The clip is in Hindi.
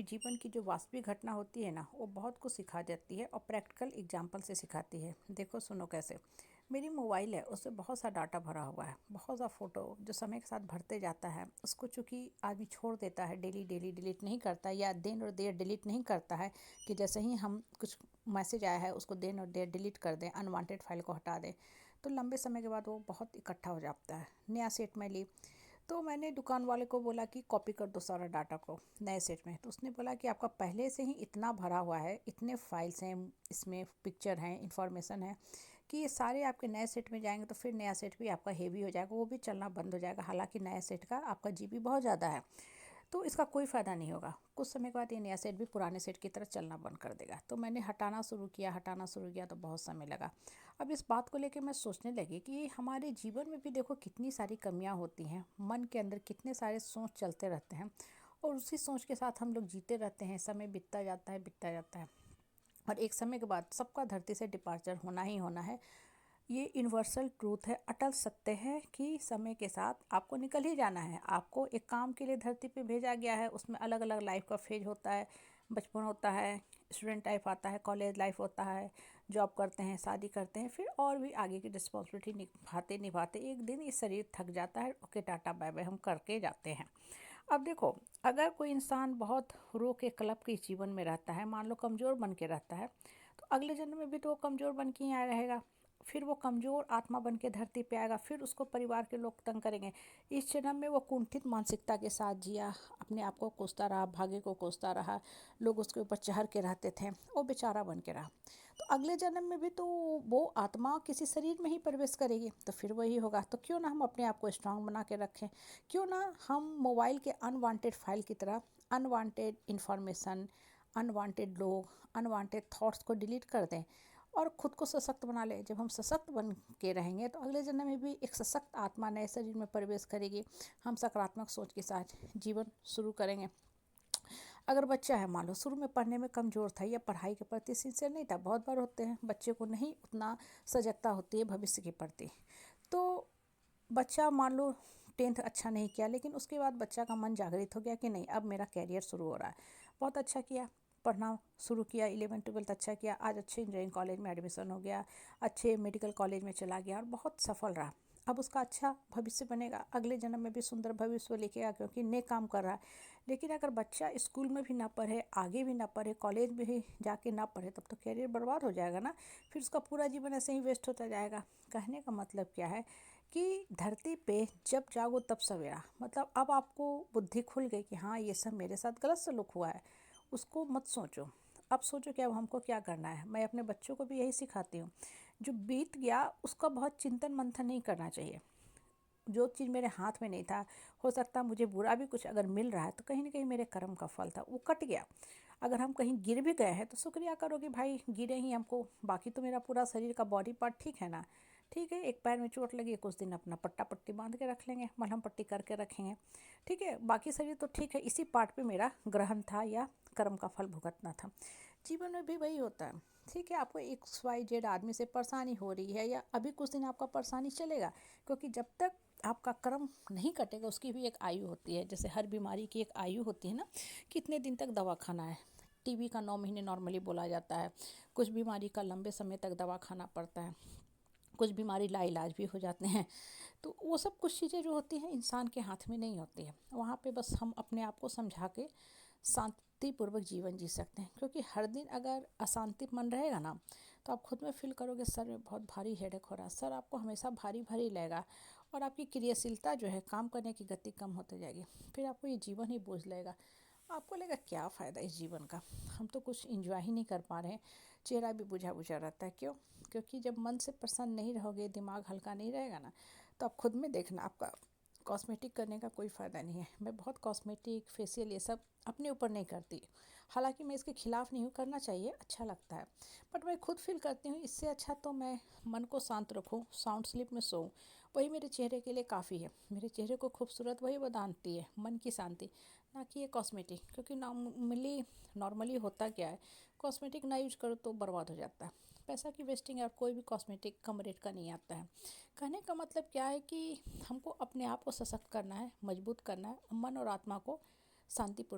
जीवन की जो वास्तविक घटना होती है ना, वो बहुत कुछ सिखा देती है और प्रैक्टिकल एग्जाम्पल से सिखाती है। देखो सुनो कैसे। मेरी मोबाइल है, उससे बहुत सा डाटा भरा हुआ है, बहुत सा फ़ोटो जो समय के साथ भरते जाता है। उसको चूँकि आदमी छोड़ देता है, डेली डेली डिलीट नहीं करता, या दिन और देर डिलीट नहीं करता है कि जैसे ही हम कुछ मैसेज आया है उसको दिन और देर डिलीट कर दें, अनवांटेड फाइल को हटा दें, तो लंबे समय के बाद वो बहुत इकट्ठा हो जाता है। नया सेट में ली तो मैंने दुकान वाले को बोला कि कॉपी कर दो सारा डाटा को नए सेट में। तो उसने बोला कि आपका पहले से ही इतना भरा हुआ है, इतने फाइल्स हैं, इसमें पिक्चर हैं, इंफॉर्मेशन है, कि ये सारे आपके नए सेट में जाएंगे तो फिर नया सेट भी आपका हेवी हो जाएगा, वो भी चलना बंद हो जाएगा। हालांकि नया सेट का आपका जीबी बहुत ज़्यादा है, तो इसका कोई फ़ायदा नहीं होगा। कुछ समय के बाद ये नया सेट भी पुराने सेट की तरह चलना बंद कर देगा। तो मैंने हटाना शुरू किया तो बहुत समय लगा। अब इस बात को लेके मैं सोचने लगी कि हमारे जीवन में भी देखो कितनी सारी कमियां होती हैं, मन के अंदर कितने सारे सोच चलते रहते हैं, और उसी सोच के साथ हम लोग जीते रहते हैं। समय बीतता जाता है और एक समय के बाद सबका धरती से डिपार्चर होना ही होना है। ये यूनिवर्सल ट्रूथ है, अटल सत्य है कि समय के साथ आपको निकल ही जाना है। आपको एक काम के लिए धरती पे भेजा गया है, उसमें अलग अलग लाइफ का फेज होता है। बचपन होता है, स्टूडेंट लाइफ आता है, कॉलेज लाइफ होता है, जॉब करते हैं, शादी करते हैं, फिर और भी आगे की रिस्पॉन्सिबिलिटी निभाते निभाते एक दिन ये शरीर थक जाता है। ओके, टाटा बाय बाय हम करके जाते हैं। अब देखो, अगर कोई इंसान बहुत रो के क्लब के जीवन में रहता है, मान लो कमज़ोर बन के रहता है, तो अगले जन्म में भी तो वो कमज़ोर बन के ही आया रहेगा। फिर वो कमज़ोर आत्मा बन के धरती पे आएगा, फिर उसको परिवार के लोग तंग करेंगे। इस जन्म में वो कुंठित मानसिकता के साथ जिया, अपने आप को कोसता रहा, भाग्य को कोसता रहा, लोग उसके ऊपर चढ़ के रहते थे, वो बेचारा बन के रहा। तो अगले जन्म में भी तो वो आत्मा किसी शरीर में ही प्रवेश करेगी, तो फिर वही होगा। तो क्यों ना हम अपने आप को स्ट्रांग बना के रखें, क्यों ना हम मोबाइल के अनवांटेड फाइल की तरह अनवांटेड इन्फॉर्मेशन, अनवांटेड लोग, अनवांटेड थॉट्स को डिलीट कर दें और ख़ुद को सशक्त बना लें। जब हम सशक्त बन के रहेंगे तो अगले जन्म में भी एक सशक्त आत्मा नए शरीर में प्रवेश करेगी। हम सकारात्मक सोच के साथ जीवन शुरू करेंगे। अगर बच्चा है, मान लो शुरू में पढ़ने में कमज़ोर था या पढ़ाई के प्रति सिंसियर नहीं था, बहुत बार होते हैं बच्चे को नहीं उतना सजगता होती है भविष्य के प्रति। तो बच्चा मान लो 10th अच्छा नहीं किया, लेकिन उसके बाद बच्चा का मन जागृत हो गया कि नहीं, अब मेरा कैरियर शुरू हो रहा है। बहुत अच्छा किया, पढ़ना शुरू किया, 11th 12th अच्छा किया, आज अच्छे इंजीनियरिंग कॉलेज में एडमिशन हो गया, अच्छे मेडिकल कॉलेज में चला गया और बहुत सफल रहा। अब उसका अच्छा भविष्य बनेगा, अगले जन्म में भी सुंदर भविष्य लिखेगा, क्योंकि नेक काम कर रहा है। लेकिन अगर बच्चा स्कूल में भी ना पढ़े, आगे भी ना पढ़े, कॉलेज में ही जाके ना पढ़े, तब तो कैरियर बर्बाद हो जाएगा ना। फिर उसका पूरा जीवन ऐसे ही वेस्ट होता जाएगा। कहने का मतलब क्या है कि धरती पे जब जागो तब सवेरा, मतलब अब आपको बुद्धि खुल गई कि हाँ ये सब मेरे साथ गलत सलूक हुआ है, उसको मत सोचो। अब सोचो कि अब हमको क्या करना है। मैं अपने बच्चों को भी यही सिखाती हूँ, जो बीत गया उसका बहुत चिंतन मंथन नहीं करना चाहिए। जो चीज़ मेरे हाथ में नहीं था, हो सकता मुझे बुरा भी कुछ अगर मिल रहा है तो कहीं ना कहीं मेरे कर्म का फल था, वो कट गया। अगर हम कहीं गिर भी गए हैं तो शुक्रिया करो कि भाई गिरे ही हमको, बाकी तो मेरा पूरा शरीर का बॉडी पार्ट ठीक है ना। ठीक है, एक पैर में चोट लगी, कुछ दिन अपना पट्टा पट्टी बांध के रख लेंगे, मलहम पट्टी करके रखेंगे, ठीक है, बाकी शरीर तो ठीक है। इसी पार्ट पे मेरा ग्रहण था या कर्म का फल भुगतना था। जीवन में भी वही होता है। ठीक है, आपको XYZ आदमी से परेशानी हो रही है, या अभी कुछ दिन आपका परेशानी चलेगा, क्योंकि जब तक आपका कर्म नहीं कटेगा उसकी भी एक आयु होती है। जैसे हर बीमारी की एक आयु होती है ना, कितने दिन तक दवा खाना है। टीबी का 9 महीने नॉर्मली बोला जाता है, कुछ बीमारी का लंबे समय तक दवा खाना पड़ता है, कुछ बीमारी लाइलाज भी हो जाते हैं। तो वो सब कुछ चीज़ें जो होती हैं इंसान के हाथ में नहीं होती है। वहाँ पे बस हम अपने आप को समझा के शांतिपूर्वक जीवन जी सकते हैं। क्योंकि हर दिन अगर अशांति मन रहेगा ना, तो आप खुद में फील करोगे सर में बहुत भारी हेडेक हो रहा है, सर आपको हमेशा भारी भारी लगेगा, और आपकी क्रियाशीलता जो है, काम करने की गति कम होती जाएगी। फिर आपको ये जीवन ही बोझ लगेगा, आपको लगेगा क्या फ़ायदा इस जीवन का, हम तो कुछ इंजॉय ही नहीं कर पा रहे हैं। चेहरा भी बुझा बुझा रहता है। क्यों? क्योंकि जब मन से प्रसन्न नहीं रहोगे, दिमाग हल्का नहीं रहेगा ना, तो आप खुद में देखना, आपका कॉस्मेटिक करने का कोई फ़ायदा नहीं है। मैं बहुत कॉस्मेटिक फेशियल ये सब अपने ऊपर नहीं करती, हालांकि मैं इसके खिलाफ़ नहीं हूँ, करना चाहिए, अच्छा लगता है, बट मैं खुद फील करती हूँ इससे अच्छा तो मैं मन को शांत रखूँ, साउंड स्लीप में सोऊं, वही मेरे चेहरे के लिए काफ़ी है। मेरे चेहरे को खूबसूरत वही बनाती है, मन की शांति, ना कि ये कॉस्मेटिक। क्योंकि नॉर्मली होता क्या है, कॉस्मेटिक ना यूज करो तो बर्बाद हो जाता है, पैसा की वेस्टिंग है, और कोई भी कॉस्मेटिक कम रेट का नहीं आता है। कहने का मतलब क्या है कि हमको अपने आप को सशक्त करना है, मजबूत करना है, मन और आत्मा को शांतिपूर्वक